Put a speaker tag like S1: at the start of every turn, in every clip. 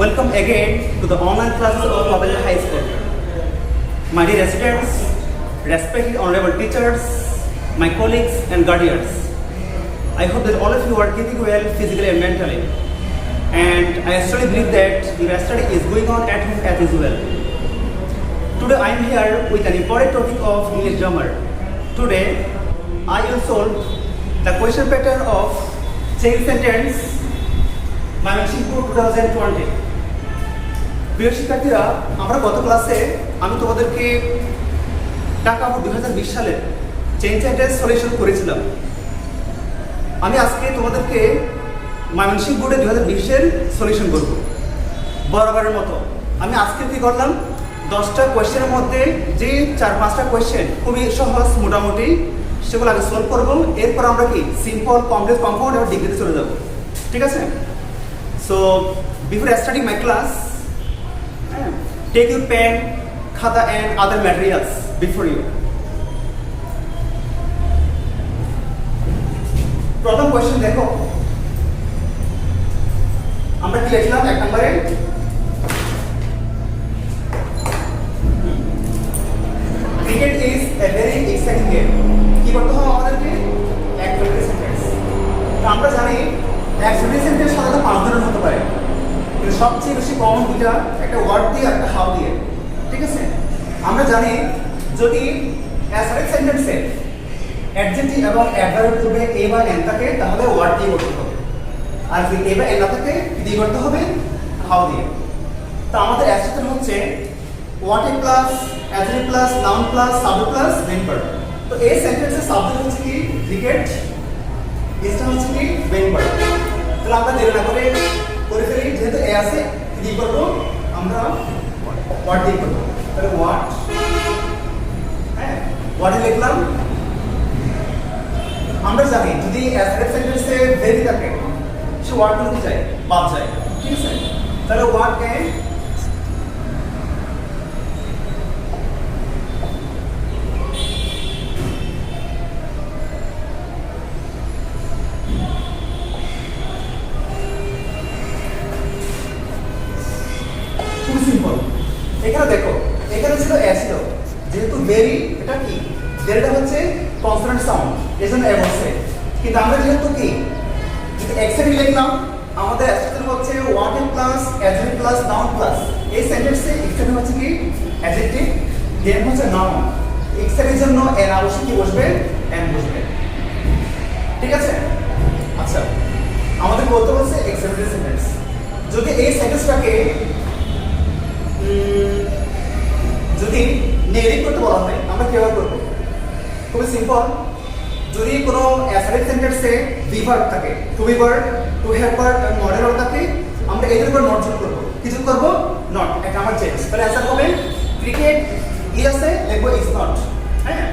S1: Welcome again to the online classes of Mabel High School. My dear residents, respected honorable teachers, my colleagues and guardians, I hope that all of you are keeping well physically and mentally. And I strongly believe that your study is going on at home as usual. Today I am here with an important topic of English grammar. Today I will solve the question pattern of chain sentence Mymensingh 2020. প্রিয় শিক্ষার্থীরা, আমরা গত ক্লাসে আমি তোমাদেরকে Dhaka board 2020 সালের chain sentence solution করেছিলাম। আমি আজকে তোমাদেরকে ময়মনসিংহ বোর্ডে 2020 এর সলিউশন করব। বরাবরের মতো আমি আজকে কি করলাম, 10টা কোয়েশ্চেনের মধ্যে যে 4-5টা কোয়েশ্চেন খুবই সহজ মোটামুটি সেগুলো আগে সলভ করব। এরপর আমরা কি সিম্পল, কমপ্লেক্স, কম্পাউন্ড এবং ডিগ্রিতে চলে যাব। ঠিক আছে? So before starting my class, take your pen, khata and other materials before you. প্রথম কোশ্চেন দেখো, আমরা কি লিখলাম এক নম্বরে, cricket is a very exciting game. কি করতে হবে আমাদেরকে? Activity sentence. আমরা জানি অ্যাক্টিভিটি সেন্টেন্স সাধারণত 5 ধরনের হতে পারে, কিন্তু সবচেয়ে বেশি কমন দুটা, একটা ওয়ার্ড দিয়ে একটা হাউ দিয়ে। ঠিক আছে? আমরা জানি যদি অ্যাসারেট সেন্টেন্সে অ্যাডজেক্টিভ এবং অ্যাডভার্ব পূর্বে এ বা এন থাকে তাহলে ওয়ার্ড দিয়ে করতে হবে, আর যদি এ বা এন না থাকে দিয়ে করতে হবে হাউ দিয়ে। তো আমাদের অ্যাসারেট হচ্ছে what a plus adjective plus noun plus subject plus main verb. তো এই সেন্টেন্সের সাবজেক্ট হচ্ছে কি ক্রিকেট, ইসটা হচ্ছে কি মেইন ভার্ব। তাহলে আমরা দেরি না করে করে ফেলি, যেহেতু এ আছে কি করব আমরা ওয়াট দিয়ে করব। তাহলে ওয়াট, হ্যাঁ ওয়াট লিখলাম। আমরা জানি যদি অ্যাসারেট সেন্টেন্সে ভেরি থাকে সে ওয়াট করতে যায় বাদ যায়। ঠিক আছে? তাহলে ওয়াট কে সিম্পল। এখানে দেখো, এখানে ছিল এ ছিল, যেহেতু ভেরি এটা কি ভেরিটা হচ্ছে কনসোনেন্ট সাউন্ড, এজন্য এ বসে। কিন্তু আমরা যেহেতু কি যদি এক্সেপ্ট লিখলাম, আমাদের অ্যাকচুয়ালি হচ্ছে what a plus adjective plus noun plus. এই সেন্টেন্সে এক্সেপ্ট হচ্ছে কি অ্যাডজেক্টিভ, গেম হচ্ছে নাউন। এক্সেপ্টের জন্য এর অবশ্যই কি বসবে? এন বসবে। ঠিক আছে? আচ্ছা, আমাদের বলতে বলছে এক্সেপ্টেড সেন্টেন্স। যদি এই সেন্টেন্সটাকে যদি নেগেটিভ করতে বলা হয় আমরা কিভাবে করব? খুবই সিম্পল। যদি কোনো অ্যাসারেট সেন্টেন্সে বি ভার্ব থাকে, to be verb, to have verb এবং মডেল ভার্ব থাকে, আমরা এদের উপর নট যোগ করব। কি যোগ করব? নট। এটা আমার চেঞ্জ। তাহলে অ্যান্সার হবে ক্রিকেট ই আছে লিখব ইজ নট। হ্যাঁ,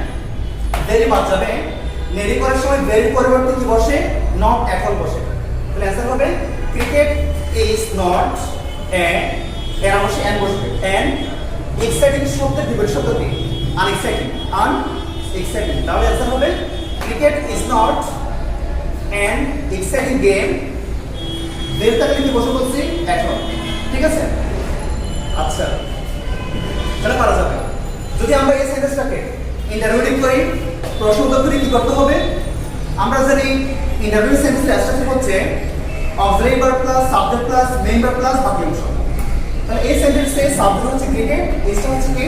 S1: ভেরি বাদ যাবে। নেগেটিভ করার সময় ভেরি পরিবর্তে কি বসে? নট এখন বসে। তাহলে অ্যান্সার হবে ক্রিকেট ইজ নট এন্ড এর অবশ্যই এন বসবে। এন্ড এক্সাইটিং শব্দের বিপরীত শব্দ কি? আনএক্সাইটিং। আনএক্সাইটিং। তাহলে অ্যান্সার হবে cricket is not an exciting game. বের থাকলে কি বসে বলছি? এখন। ঠিক আছে? আচ্ছা, তাহলে পারা যাবে। যদি আমরা এই সেন্টেন্সটাকে ইন্টারোগেটিভ করি, প্রশ্ন উত্তর করি, কি করতে হবে? আমরা জানি ইন্টারোগেটিভ সেন্টেন্সের স্ট্রাকচার হচ্ছে auxiliary verb plus subject plus main verb plus বাকি অংশ। তাহলে এই সেন্টেন্সে সাবজেক্ট হচ্ছে ক্রিকেট, এসটা হচ্ছে কি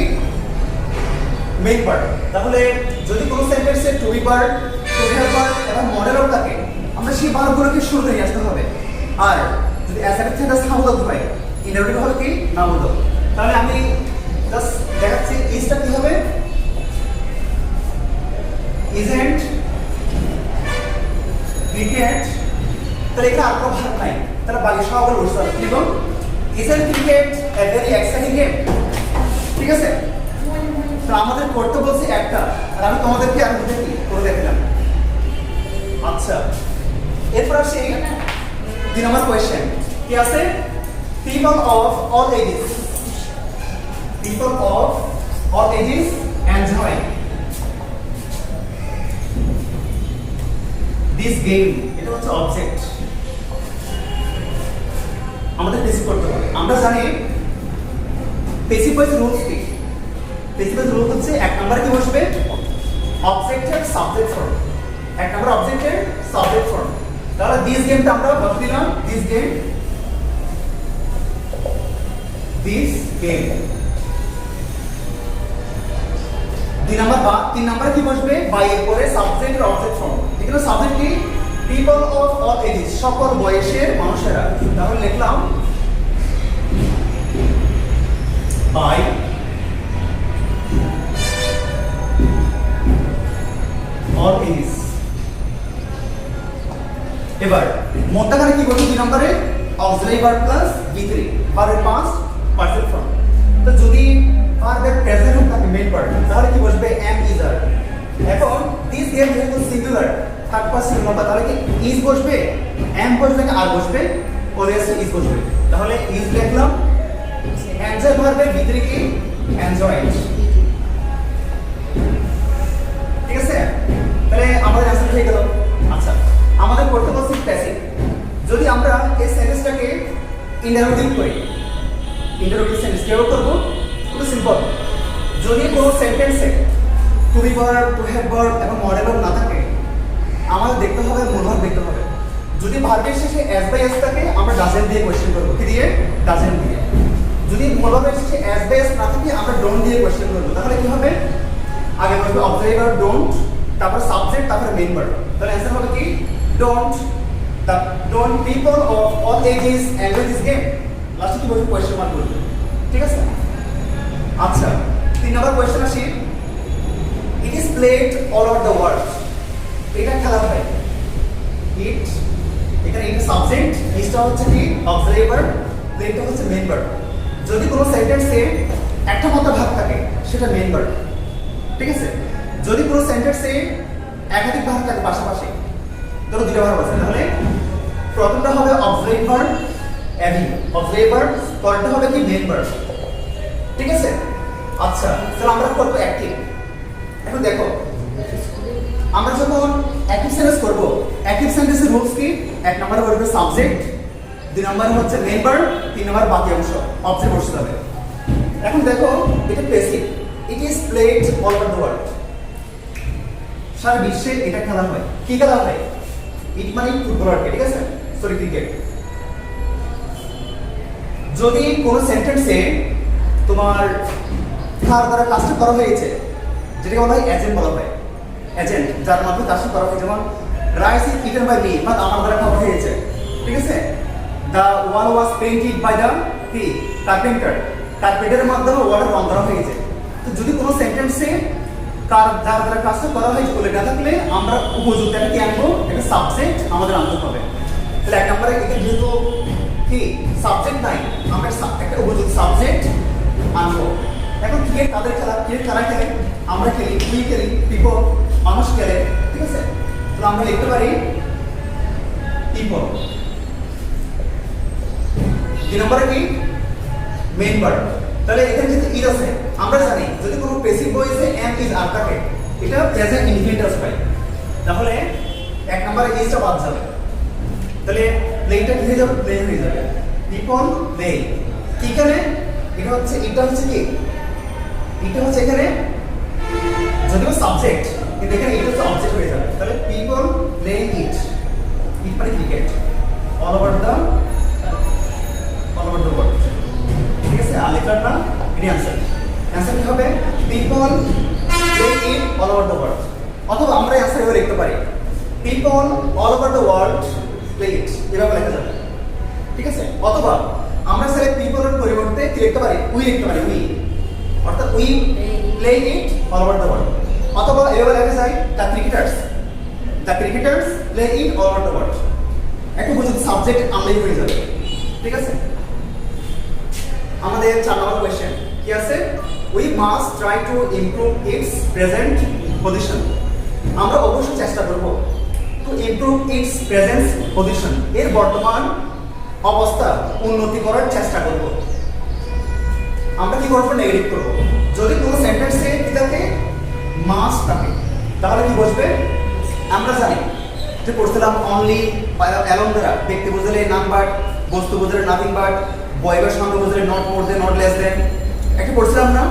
S1: মেইন ভার্ব। তাহলে যদি কোনো সেন্টেন্সে to be verb, to have verb এবং মডেল ভার্ব থাকে, আমরা সেই ভার্বগুলোকে শুরুতে নিয়ে আসতে হবে। আর যদি অ্যাসারেট সেন্টেন্স নামবোধক হয়, ইন্টারোগেটিভ হবে কি নামবোধক। তাহলে আমি জাস্ট দেখাচ্ছি ইজটা কি হবে? Isn't cricket. তাহলে এখানে আর কোনো ভার্ব নাই, তাহলে বাকি সবগুলো বসতে হবে। কি বল? Isn't cricket a very exciting game? ঠিক আছে? তো আমাদের করতে বলছি একটা, আর আমি তোমাদেরকে আর দুটো কি করে দেখালাম। আচ্ছা, এরপর আসি 2 নম্বর কোয়েশ্চেন। কি আছে? People of all ages. People of all ages enjoy this game. এটা হচ্ছে অবজেক্ট। আমাদের বেসিক করতে হবে। আমরা জানি প্যাসিভ ভয়েস রুলস কি। প্যাসিভ ভয়েস রুল হচ্ছে এক নম্বরে কি বসবে অবজেক্টের সাবজেক্ট ফর্ম, এক নম্বর অবজেক্টের সাবজেক্ট ফর্ম। তাহলে দিস গেমটা আমরা বলে দিলাম দিস গেম, দিস গেম। দুই নাম্বার বা তিন নাম্বারে কি বসবে বাই এর পরে সাবজেক্ট এর অবজেক্ট ফর্ম। এখানে সাবজেক্ট কি পিপল অফ অল এজেস, সকল বয়সের মানুষেরা। তাহলে লিখলাম বাই অল এজেস। এবার মধ্যখানে কি বলবো দুই নম্বরে অক্সিলারি ভার্ব প্লাস V3 ভার্বের পাস্ট পারফেক্ট ফর্ম। তো যদি ভার্বের প্রেজেন্ট ফর্ম থাকে মেইন পার্ট তাহলে কি বসবে am is are। এখন দিস গেম যেহেতু সিঙ্গুলার থার্ড পারসন নাম্বার তাহলে কি is বসবে am বসবে না আর বসবে অবভিয়াসলি is বসবে। তাহলে is লিখলাম এনজয় ভার্বের V3 কি enjoyed। ঠিক আছে, তাহলে আমাদের অ্যান্সার হয়ে গেল। আচ্ছা আমাদের করতে বলছি প্যাসিভ। যদি আমরা এই সেন্টেন্সটাকে ইন্টারোগেটিভ করি, ইন্টারোগেটিভ সেন্টেন্স কিভাবে করব খুব সিম্পল। যদি কোনো সেন্টেন্সে to be verb to have verb এবং মডেল ভার্ব না থাকে আমাদের দেখতে হবে মূল ভার্ব দেখতে হবে। যদি ভার্বের শেষে এস বাই এস থাকে আমরা ডাজেন্ট দিয়ে কোয়েশ্চেন করব, কি দিয়ে ডাজেন্ট দিয়ে। যদি মূল ভার্বের শেষে এস বাই এস না থাকে আমরা ডোন্ট দিয়ে কোয়েশ্চেন করব। তাহলে কি হবে আগে বলবে অক্সিলারি ভার্ব ডোন্ট, তারপর সাবজেক্ট, তারপর মেইন ভার্ব। তাহলে অ্যানসার হবে কি don't the don't people of all ages enjoy this game। লাস্টে কি বলবো কোয়েশ্চেন মার্ক বলবো। ঠিক আছে, আচ্ছা 3 নম্বর কোয়েশ্চেন আসি। it is played all over the world। এটা খেলা হয় it, এখানে এটা সাবজেক্ট, ইসটা হচ্ছে কি অক্সিলারি ভার্ব, প্লেটা হচ্ছে মেইন ভার্ব। যদি কোনো সেন্টেন্সে একটা মাত্র ভাগ থাকে সেটা মেইন ভার্ব। ঠিক আছে, যদি কোনো সেন্টেন্সে একাধিক ভাগ থাকে পাশাপাশি ধরো দুটো ভার্ব আছে তাহলে প্রথমটা হবে auxiliary verb AV auxiliary verb, পরেরটা হবে কি মেইন ভার্ব। ঠিক আছে, আচ্ছা তাহলে আমরা করব অ্যাক্টিভ। এখন দেখো আমরা যখন অ্যাক্টিভ সেন্টেন্স করব অ্যাক্টিভ সেন্টেন্সের রুলস কি এক নম্বরে বলবে সাবজেক্ট, দুই নম্বরে হচ্ছে মেইন ভার্ব, তিন নম্বর বাকি অংশ অবজেক্ট বসতে হবে। এখন দেখো এটা passive, it is played all over the world. সারা বিশ্বে এটা খেলা হয়। কি খেলা হয় ইট মানে ফুটবলার, ঠিক আছে সরি ক্রিকেট। যদি কোন সেন্টেন্সে তোমার কার দ্বারা কাজটা করা হয়েছে যেটাকে বলা হয় এজেন্ট বলা হয়, এজেন্ট যার মাধ্যমে কাজটা করা হয়, যেমন rice is eaten by me মানে আমার দ্বারা খাওয়া হয়েছে। ঠিক আছে, the wall was painted by the কি কার্পেন্টার, কার্পেন্টারের মাধ্যমে ওয়ালের রং করা হয়েছে। তো যদি কোনো সেন্টেন্সে কার যার দ্বারা কাজটা করা হয়েছে বলে না থাকলে আমরা উপযুক্ত একটা কি আনবো একটা সাবজেক্ট আমাদের আনতে হবে। তাহলে এক নম্বরে এটা যেহেতু কি সাবজেক্ট নাই আমরা একটা উপযুক্ত সাবজেক্ট আনবো। এখন ক্রিকেট কাদের খেলা, ক্রিকেট খেলা খেলে আমরা খেলি, তুই খেলি, পিপল মানুষ খেলে। ঠিক আছে, তাহলে আমরা লিখতে পারি পিপল। দুই নম্বরে কি মেইন ভার্ব। তাহলে এখানে যেহেতু ইজ আছে আমরা জানি যদি কোনো প্যাসিভ ভয়েসে এম ইজ আর থাকে এটা প্রেজেন্ট ইনফিনিটিভ হয়, তাহলে এক নম্বরে ইজটা বাদ যাবে। তাহলে প্লেটা কি হয়ে যাবে প্লে হয়ে যাবে পিপল প্লে। এখানে এটা হচ্ছে কি এটা হচ্ছে এখানে যদিও সাবজেক্ট কিন্তু এখানে এটা হচ্ছে অবজেক্ট হয়ে যাবে। তাহলে পিপল প্লে ইট, ইট মানে cricket all over the world. ঠিক আছে, আর লেটার না এটি অ্যান্সার। অ্যান্সার কি হবে people play it all over the world. অথবা আমরা অ্যান্সার এভাবে লিখতে পারি people all over the world play it, এভাবে লেখা যাবে। ঠিক আছে, অথবা আমরা স্যার পিপলের পরিবর্তে কি লিখতে পারি উই লিখতে পারি উই, অর্থাৎ we play it all over the world. অথবা এভাবে লেখা যায় the cricketers play it all over the world. একটু বুঝতে সাবজেক্ট আমলেই হয়ে যাবে। ঠিক আছে, আমাদের 4 নম্বর কোশ্চেন কি আছে we must try to improve its present position. আমরা অবশ্যই চেষ্টা করব two improve its present position, এর বর্তমান অবস্থা উন্নতি করার চেষ্টা করব। আমরা কি করব নেগেটিভ করব। যদি কোনো সেন্টেন্সে কি থাকে মাস্ট থাকে তাহলে কি বসবে আমরা জানি যে পড়ছিলাম অনলি অ্যালোন দ্বারা ব্যক্তি বোঝালে নাম বাট, বস্তু বোঝালে নাথিং বাট, বয়বের সঙ্গে বোঝালে not more than not less than. একটা পড়ছিলাম না,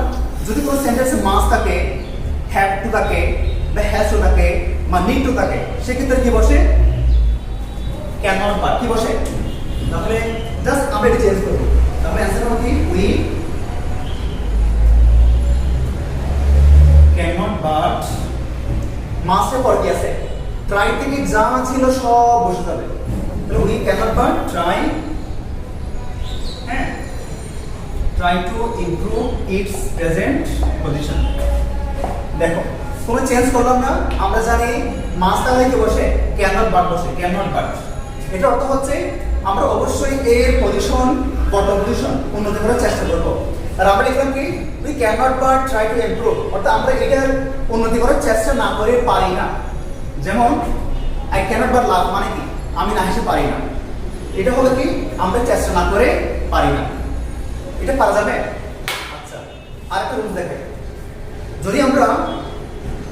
S1: যদি কোনো সেন্টেন্সে মাস থাকে, হ্যাভ টু থাকে বা হ্যাজ টু থাকে বা নিড টু থাকে, সেক্ষেত্রে কি বসে? ক্যান নট বাট কি বসে? তাহলে জাস্ট আমরা এটা চেঞ্জ করবো। তাহলে অ্যান্সার হবে কি? উই ক্যান নট বাট মাসের পর কি আছে? ট্রাই থেকে যা ছিল সব বসে যাবে। তাহলে we can not but try, হ্যাঁ, try to improve its present position. দেখো কোনো চেঞ্জ করলাম না, আমরা জানি মাস তাহলে কি বসে? ক্যান নট বাট বসে, ক্যান নট বাট। এটা অর্থ হচ্ছে আমরা অবশ্যই এর পজিশন, বটম পজিশন উন্নতি করার চেষ্টা করব। আর আমরা লিখলাম কি? We can not but try to improve, অর্থাৎ আমরা এটার উন্নতি করার চেষ্টা না করে পারি না। যেমন আই ক্যান নট বাট লাভ মানে কি? আমি না হেসে পারি না। এটা হলো কি? আমরা চেষ্টা না করে পারি না। এটা পারা যাবে? আচ্ছা, আরেকটা রুল দেখে, যদি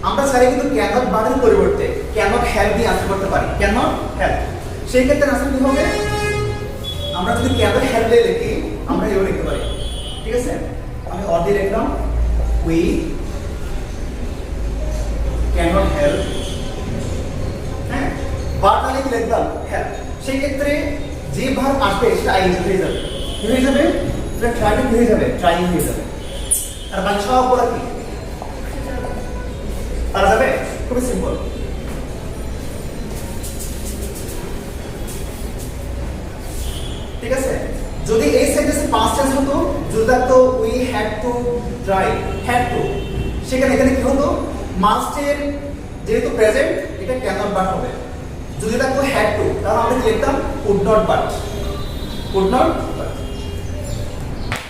S1: আমরা চাইলে কিন্তু ক্যান নট বাটের পরিবর্তে ক্যান নট হেল্প দিয়ে আনসার করতে পারি। ক্যান নট হেল্প, সেই ক্ষেত্রে আনসার কি হবে? আমরা যদি ক্যান নট হেল্প দিয়ে লিখি, আমরা এও লিখতে পারি। ঠিক আছে, আমি অর দিয়ে লিখলাম উই ক্যান নট হেল্প, হ্যাঁ, বাট তাহলে কি লিখলাম? হেল্প। সেই ক্ষেত্রে যে ভার্ব আসবে সেটা আইএনজি হয়ে যাবে। কি হয়ে যাবে? সেটা ট্রাইং হয়ে যাবে, ট্রাইং হয়ে যাবে। আর বাকি সব বলা কি পারা যাবে? খুবই সিম্পল। ঠিক আছে, যদি এই সেন্টেন্সে পাস্ট টেন্স হতো, যদি থাকতো we had to try, had to, সেখানে এখানে কি হতো? মাস্টের যেহেতু প্রেজেন্ট, এটা ক্যান নট বাট হবে। যদি থাকতো হ্যাড টু, তাহলে আমরা কি লিখতাম? Could not but, could not but.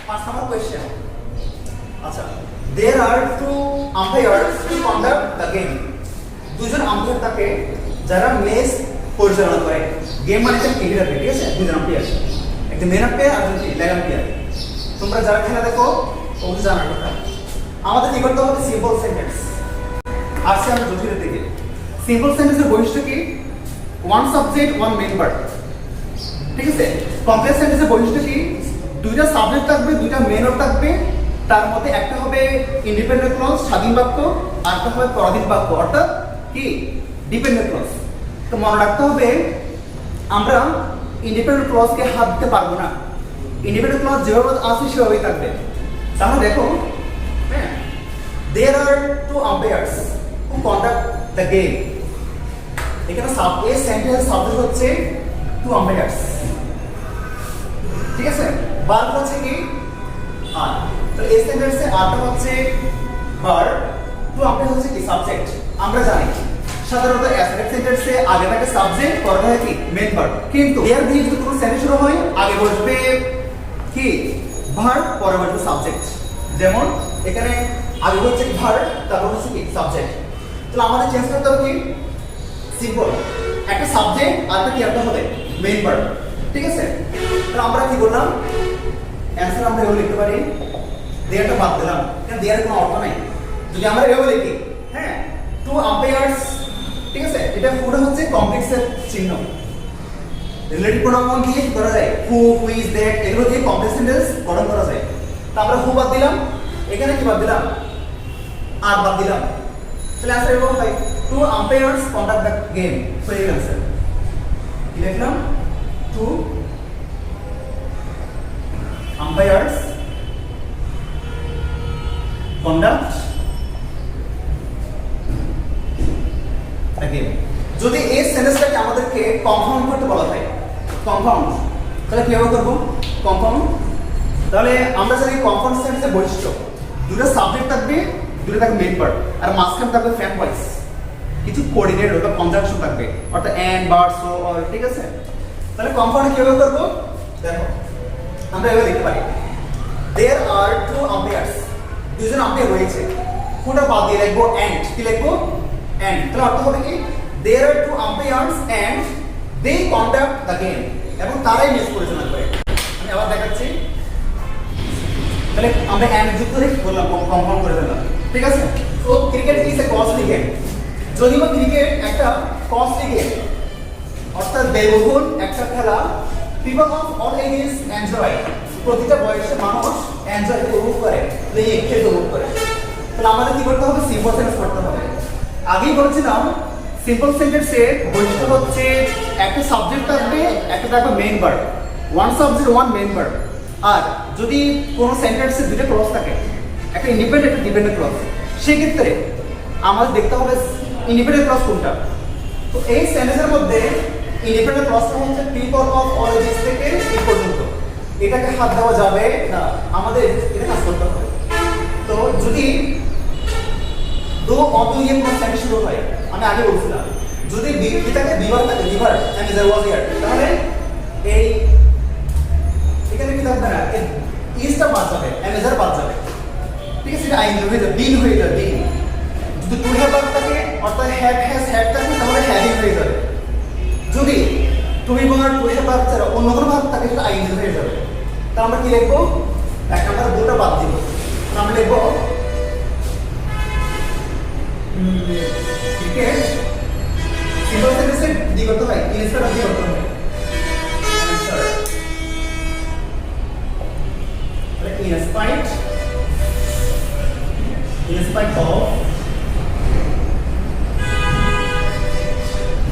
S1: 5 number question. আচ্ছা, there are two umpires to conduct the game. দুজন আম্পায়ার থাকে যারা ম্যাচ পরিচালনা করে। গেম মানে একটা ক্রিকেট হবে, ঠিক আছে? দুজন আম্পায়ার, একটা মেন আম্পায়ার আর দুজন লেগ আম্পায়ার। তোমরা যারা খেলা দেখো ওগুলো জানার কথা। আমাদের কি করতে হবে? Simple sentence. আসছে আমরা জটিলের দিকে। সিম্পল সেন্টেন্সের বৈশিষ্ট্য কি? One subject one main verb. ঠিক আছে, কমপ্লেক্স সেন্টেন্সের বৈশিষ্ট্য কি? দুইটা সাবজেক্ট থাকবে, দুইটা মেন ভার্ব থাকবে, তার মধ্যে একটা হবে ইন্ডিপেন্ডেন্ট ক্লজ স্বাধীন বাক্য, আর একটা হবে পরাধীন বাক্য অর্থাৎ কি? Dependent clause. তো মনে রাখতে হবে আমরা ইন্ডিপেন্ডেন্ট ক্লজকে হাত দিতে পারবো না। ইন্ডিপেন্ডেন্ট ক্লজ যেভাবে আছে সেভাবেই থাকবে। তাহলে দেখো, হ্যাঁ, there are two umpires who conduct the game. এখানে এই সেন্টেন্স সাবজেক্ট হচ্ছে two umpires। ঠিক আছে, ভার্ব হচ্ছে কি? আর। তো এই সেন্টেন্সে আরটা হচ্ছে ভার্ব, টু আম্পায়ার হচ্ছে কি? সাবজেক্ট। আমরা জানি সাধারণত অ্যাসাইড সেন্টেন্সে আগে থাকে সাবজেক্ট, পরে থাকে কি? Main verb. কিন্তু এর দিয়ে যদি কোনো সেন্টেন্স শুরু হয়, আগে বসবে কি? ভার্ব, পরে বসবে সাবজেক্ট। যেমন এখানে আগে হচ্ছে ভার্ব, তারপর হচ্ছে কি? সাবজেক্ট। তাহলে আমাদের চেঞ্জ করতে হবে কি? সিম্পল, একটা সাবজেক্ট আর একটা কি একটা হবে? Main verb. ঠিক আছে, তাহলে আমরা কি করলাম? অ্যান্সার আমরা এভাবে লিখতে পারি, দেয়ারটা বাদ দিলাম, কারণ দেয়ারের কোনো অর্থ নাই। যদি আমরা এভাবে লিখি, হ্যাঁ, টু আম্পায়ার্স, ঠিক আছে, এটা পুরো হচ্ছে কমপ্লেক্সের চিহ্ন। রিলেটিভ প্রোনাউন দিয়ে কি করা যায়? হু, হুইজ, দ্যাট, এগুলো দিয়ে কমপ্লেক্স সেন্টেন্স গঠন করা যায়। তো আমরা হু বাদ দিলাম, এখানে কি বাদ দিলাম? আর বাদ দিলাম। তাহলে অ্যান্সার এভাবে হয়, two umpires conduct the game. So এই অ্যান্সার কি লিখলাম? Two umpires conduct the game. যদি এই সেন্টেন্সটাকে আমাদেরকে কম্পাউন্ড করতে বলা হয়, কম্পাউন্ড, তাহলে কিভাবে করব? কম্পাউন্ড, তাহলে আমরা জানি কম্পাউন্ড সেন্টেন্সের বৈশিষ্ট্য, দুটো সাবজেক্ট থাকবে, দুটো থাকবে মেইন ভার্ব, আর মাঝখানে থাকবে ফ্রেম ভয়েস, কিছু কোঅর্ডিনেট বা কনজাংশন থাকবে, অর্থাৎ এন্ড, বাট, সো, অর। ঠিক আছে, তাহলে কম্পাউন্ড কিভাবে করব? দেখো, আমরা এভাবে লিখতে পারি, there are two umpires, দুজন আম্পায়ার রয়েছে, কোনটা বাদ দিয়ে লিখবো? and, কি লিখবো? and, তাহলে অর্থ হবে কি? there are two umpires and they conduct the game, এবং তারাই ম্যাচ পরিচালনা করে। আমি আবার দেখাচ্ছি, তাহলে আমরা and যুক্ত রেখে বললাম, কম্পাউন্ড করে ফেললাম। ঠিক আছে, তো cricket is a costly game. যদিও ক্রিকেট একটা কস্টলি গেম, অর্থাৎ ব্যয়বহুল একটা খেলা, people of all ages enjoy, প্রতিটা বয়সে মানুষ এনজয় উপভোগ করে, প্লেইং খেলতে উপভোগ করে। তাহলে আমাদের কি করতে হবে? সিম্পল সেন্টেন্স করতে হবে। আগেই বলেছিলাম সিম্পল সেন্টেন্সের বৈশিষ্ট্য হচ্ছে একটা সাবজেক্ট থাকবে, একটা থাকবে main verb, one subject one main verb. আর যদি কোনো সেন্টেন্সে দুটো ক্লজ থাকে, একটা ইন্ডিপেন্ডেন্ট একটা ডিপেন্ডেন্ট ক্লজ, সেই ক্ষেত্রে আমাদের দেখতে হবে ইন্ডিপেন্ডেন্ট ক্লজ কোনটা। তো এই সেন্টেন্সের মধ্যে ইন্ডিপেন্ডেন্ট ক্লজটা হচ্ছে পিপল অফ অল এজেস থেকে এই পর্যন্ত, এটাকে হাত দেওয়া যাবে না, আমাদের এটা কাজ করতে হবে। তো যদি দো অতুলিয়াম কোন সেন্টেন্স শুরু হয়, আমি আগে বলছিলাম যদি এটাকে বিভার থাকে, বিভার এন্ড देयर वाज हियर, তাহলে এই এখানে কি থাকবে না, ইজটা বাদ যাবে, এমেজার বাদ যাবে, ঠিক আছে? এটা আইন হয়ে যাবে, বিন হয়ে যাবে, বিন। যদি টু হ্যাভ ভার্ব থাকে অর্থাৎ হ্যাভ হ্যাজ হ্যাড থাকে তাহলে হ্যাভিং হয়ে যাবে। যদি to be verb to have verb ছাড়া অন্য কোনো ভার্ব থাকে সেটা আইন হয়ে যাবে। তাহলে আমরা কি লিখবো? এক নাম্বার দুটো বাদ দিব, আমরা লিখবো ক্রিকেট। সিম্পল সেন্টেন্সে দি করতে হয়, ইনস্টেড অফ দি করতে হয় answer. in spite of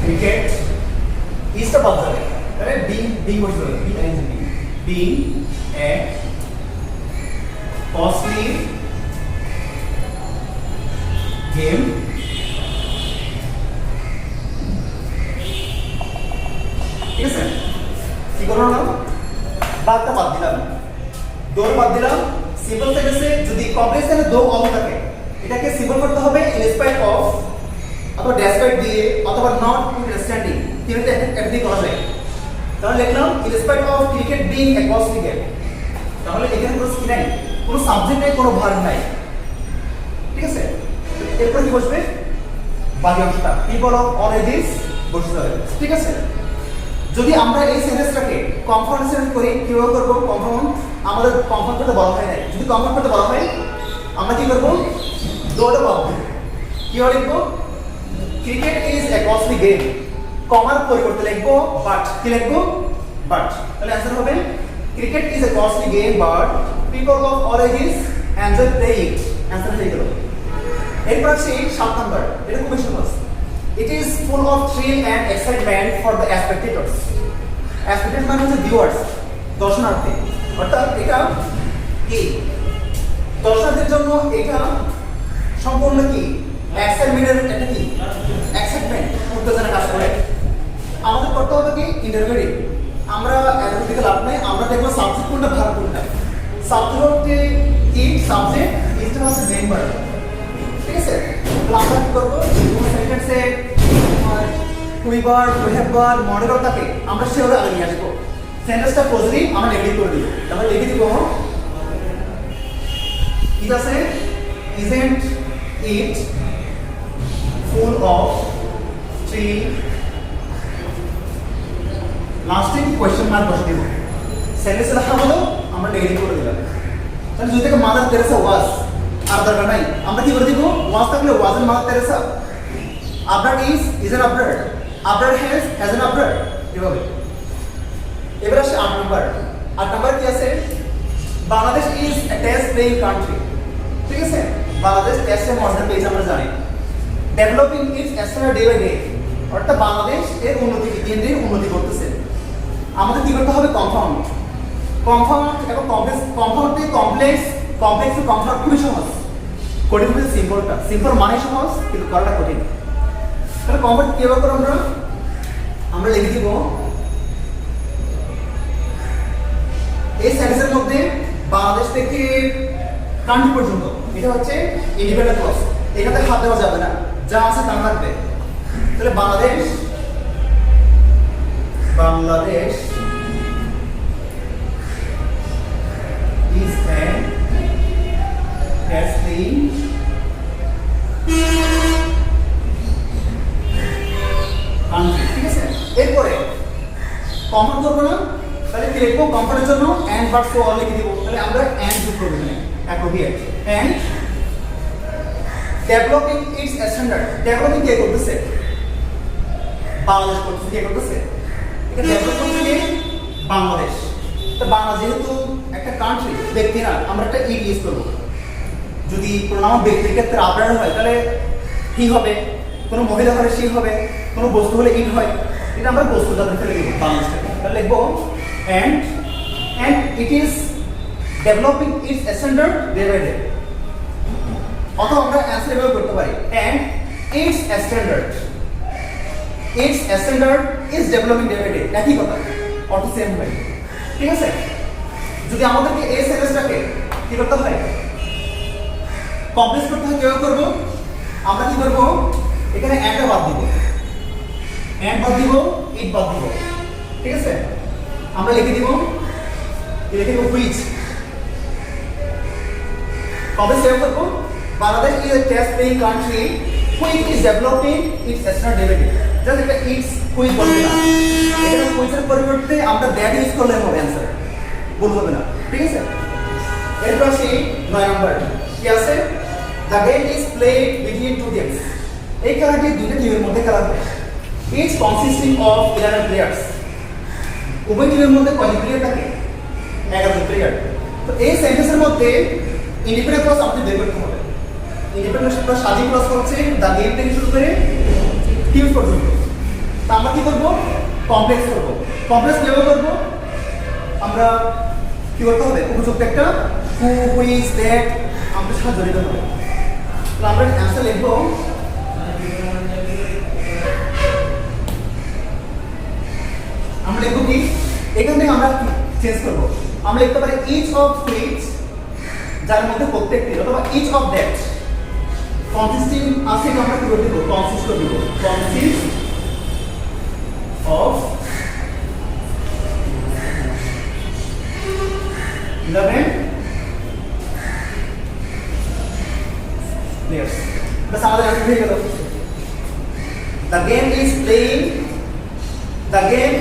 S1: cricket is the buzzer, right? Being what is being a costly game ঠিক আছে? কি করো না, বাদটা বাদ দিলাম, দৌড় বাদ দিলাম। সিম্পল সেন্টেন্সে যদি কমপ্লেক্স সেন্টেন্স দো অফ থাকে, এটাকে সিম্পল করতে হবে ইন স্পাইট অফ অথবা ডেসপাইট দিয়ে অথবা নট আন্ডারস্ট্যান্ডিং, তিনটা একটা দিয়ে করা যায়। তাহলে লিখলাম in spite of cricket being a costly game. তাহলে এখানে কোনো কি নাই, কোনো সাবজেক্ট নাই, কোনো ভার্ব নাই, ঠিক আছে? এরপর কি বসবে? বাকি অংশটা পিপল অফ অল এজেস বসতে হবে, ঠিক আছে? যদি আমরা এই সেন্টেন্সটাকে কনফার্ম সেন্টেন্স করি, কিভাবে করব? কনফার্ম আমাদের কনফার্ম করতে বলা হয় নাই, যদি কনফার্ম করতে বলা হয় আমরা কি করব? দোটা পাবো, কি লিখবো? Cricket is a costly game, কমার পরিবর্তে লিখবো বাট, কি লিখবো? বাট। তাহলে অ্যানসার হবে cricket is a costly game but people of all ages enjoy playing. Answer হয়ে গেল। এরপর আছে 7 নাম্বার, এটা খুবই সহজ। It is full of thrill and excitement for the spectators. Spectators মানে হচ্ছে viewers, দর্শনার্থী। অর্থাৎ এটা কি দর্শনার্থীর জন্য এটা সম্পূর্ণ কি এক্সাইটমেন্টের একটা কি এক্সাইটমেন্ট, উত্তেজনা কাজ করে। আমাদের করতে হবে কি ইন্টারভিউ। আমরা এত দিকে লাভ নেই, আমরা দেখবো সাবজেক্ট কোনটা ভার্ব কোনটা। সাবজেক্ট হচ্ছে কি সাবজেক্ট, ইজটা হচ্ছে মেইন ভার্ব, ঠিক আছে? তাহলে আমরা কি করব? কোন সেন্টেন্সে to verb to have verb modal থাকে আমরা সেভাবে আগে নিয়ে আসবো। সেন্টেন্সটা পজিটিভ আমরা নেগেটিভ করে দিব। তাহলে লিখে দিব ঠিক আছে, isn't it full of tree, লাস্টে কোশ্চেন মার্ক বসে দিব। সেন্টেন্স লেখা হলো আমরা নেগেটিভ করে দিলাম। তাহলে যদি থেকে মাদার তেরেসা ওয়াজ আর দরকার নাই, আমরা কি করে দিব? ওয়াজ থাকলে ওয়াজ এর mother Teresa, Abrar is an Abrar, Abrar has an Abrar, এভাবে। এবার আসে 8 নাম্বার। 8 নাম্বার কি আছে? Bangladesh is a test playing country, ঠিক আছে? বাংলাদেশ টেস্টে মডেল পেজ আমরা জানি। Developing its extra day by day, অর্থাৎ বাংলাদেশ এর উন্নতি দিন দিন উন্নতি করতেছে। আমাদের কি করতে হবে? কনফার্ম এবং কমপ্লেক্স। কনফার্ম থেকে কমপ্লেক্স, কমপ্লেক্স টু কনফার্ম খুবই সহজ, কঠিন হচ্ছে সিম্পলটা। সিম্পল মানে সহজ কিন্তু করাটা কঠিন। তাহলে কনফার্ম কিভাবে করব? আমরা লিখে দিব এই সেন্টেন্সের মধ্যে বাংলাদেশ থেকে কান্ট্রি পর্যন্ত, এটা হচ্ছে ইন্ডিপেন্ডেন্ট ক্লজ, এটাতে হাত দেওয়া যাবে না, যা আছে তা থাকবে। তাহলে Bangladesh is a wrestling country, ঠিক আছে? এরপরে কমফর্ট করবো না, তাহলে কি লিখবো? কমফর্টের জন্য and but so all লিখে দিব। তাহলে আমরা and যোগ করব এখানে, appropriate and developing its standard। Developing কে করতেছে? বাংলাদেশ করতেছে। কে করতেছে? এটা ডেভেলপ করতে গিয়ে বাংলাদেশ, তো বাংলা যেহেতু একটা কান্ট্রি, ব্যক্তি না, আমরা একটা ইট ইউজ করবো। যদি প্রোনাউন ব্যক্তির ক্ষেত্রে আপনার হয় তাহলে হি হবে, কোনো মহিলা হলে সি হবে, কোনো বস্তু হলে ইট হয়। এটা আমরা বস্তু যাদের ফেলে দিব বাংলাদেশটাকে। তাহলে লিখবো and it is developing its standard day by day. অথবা আমরা অ্যান্সার এভাবে করতে পারি and its standard is developing day by day. একই কথা, অর্থ সেম হয়। ঠিক আছে? যদি আমাদেরকে এই সেন্টেন্সটাকে কি করতে হয়, কমপ্লেক্স করতে হয়, কিভাবে করবো? আমরা কি করবো, এখানে অ্যান্ড বাদ দিব, ইট বাদ দিব। ঠিক আছে? আমরা লিখে দিব হুইচ। কমপ্লেক্স কিভাবে করবো? Bangladesh is a test playing country which is developing its standard day by day. Just এটা ইটস হুইচ বলবে না, এখানে হুইচের পরিবর্তে আমরা দ্যাট ইউজ করলে হবে অ্যান্সার, ভুল হবে না। ঠিক আছে? এরপর আসি 9 নম্বর। কি আছে? The game is played between two teams. এই খেলাটি দুইটা টিমের মধ্যে খেলা হয়। Each consisting of 11 players. উভয় টিমের মধ্যে কয়জন প্লেয়ার থাকে? 11 প্লেয়ার। তো এই সেন্টেন্সের মধ্যে ইন্ডিপেন্ডেন্ট ক্লজ আমাদের বের করতে হবে। ইন্ডিপেন্ডেন্ট ক্লজ স্বাধীন ক্লজ হচ্ছে দা গেম থেকে শুরু করে টিম পর্যন্ত। তো আমরা কি করব? কমপ্লেক্স করব। কমপ্লেক্স কিভাবে করব? আমরা কি করতে হবে? উপযুক্ত একটা হু, হুইচ, দ্যাট আমাদের সাথে জড়িত হবে। তো আমরা অ্যান্সার লিখব কি এখান থেকে আমরা চেঞ্জ করব। আমরা লিখতে পারি ইচ অফ হুইচ, যার মধ্যে প্রত্যেকটি, অথবা ইচ অফ দ্যাট কনসিস্টিং আছে, আমরা কি করে দেব? কনসিস্ট করে দেব। Consist of 11 players. बस আমাদের আনসার হয়ে গেল। The game is playing. The game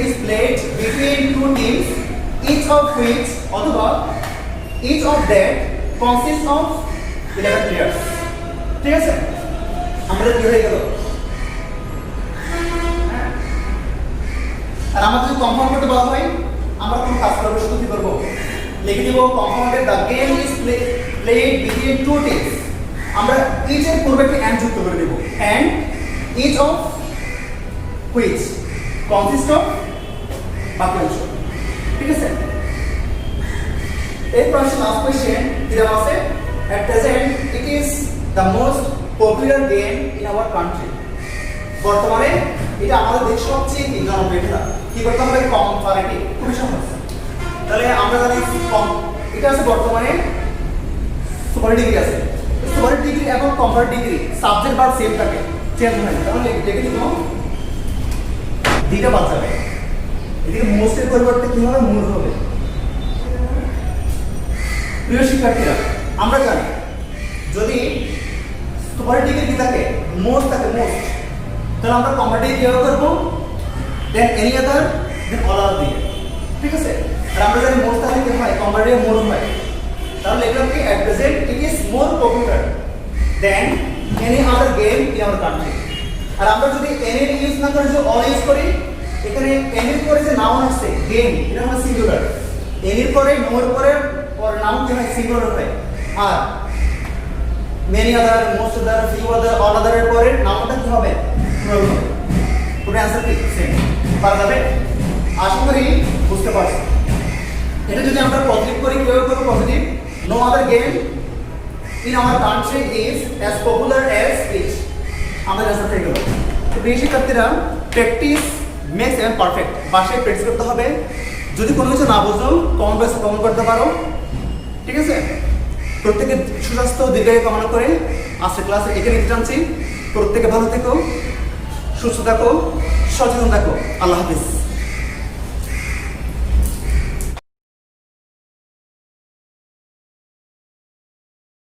S1: is played between two teams, each of which অথবা each of that consists of 11 players. ঠিক আছে? আমাদের কি হয়ে গেল? আর আমাদের যদি কনফার্ম করতে বলা হয়, আমরা কোন কাজ করব? শুধু কি করব? লিখে দিব confirmed the game is played between two teams. আমরা ইচ এর পূর্বে একটা এন্ড যুক্ত করে দেব। And each of which consist of বাক্যাংশ। ঠিক আছে? এই প্রশ্ন লাস্ট কোশ্চেন কি দেওয়া আছে? এট present it is the most popular game in our country. বর্তমানে এটা আমাদের দেশ সবচেয়ে জনপ্রিয় খেলা। কি করতে হবে? কম্পারেটিভ। খুবই সহজ। তাহলে আমরা জানি এটা আছে বর্তমানে সুপার ডিগ্রি আছে। সুপার ডিগ্রি এবং কম্পারেটিভ ডিগ্রি সাবজেক্ট বার সেম থাকে, চেঞ্জ হয় না। তাহলে দেখে দিব দুইটা বাদ যাবে। এদিকে মোস্টের পরিবর্তে কি হবে? মূল হবে। প্রিয় শিক্ষার্থীরা, আমরা জানি যদি সুপার ডিগ্রি কি থাকে? মোস্ট থাকে, মোস্ট। তাহলে আমরা কম্পারেটিভ কিভাবে করবো? দেন এনি আদার, দেন অল আদার দিকে। ঠিক আছে? আর আমরা জানি মোস্ট থাকলে কি হয়? কম্পারেটিভ মোর হয়। তাহলে লিখলাম কি at present it is more popular than any other game in our country. আর আমরা যদি এনি ইউজ না করে যদি অল ইউজ করি, এখানে এনির পরে যে নাউন আসছে গেম, এটা হলো সিঙ্গুলার। এনির পরে মোর পরে নাউন কি হয়? সিঙ্গুলার হয়। Are many other, most other, few other, all other এর পরে নাউনটা কি হবে? প্লুরাল হবে। পুরো অ্যানসার কি সেম পারা যাবে? আশা করি বুঝতে পারছি। এটা যদি আমরা পজিটিভ করি, কিভাবে করব positive? No other game in our country is as popular as it. আমাদের অ্যান্সার হয়ে গেল। তো প্রিয় শিক্ষার্থীরা, প্র্যাকটিস মেক্স এন্ড পারফেক্ট। বাসায় প্র্যাকটিস করতে হবে। যদি কোনো কিছু না বুঝো কমেন্ট বক্সে কমেন্ট করতে পারো। ঠিক আছে? প্রত্যেকের সুস্বাস্থ্য দীর্ঘায়ু কামনা করে আজকের ক্লাসে এখানে টানছি। প্রত্যেকে ভালো থেকো, সুস্থ থাকো, সচেতন থাকো। আল্লাহ হাফিজ।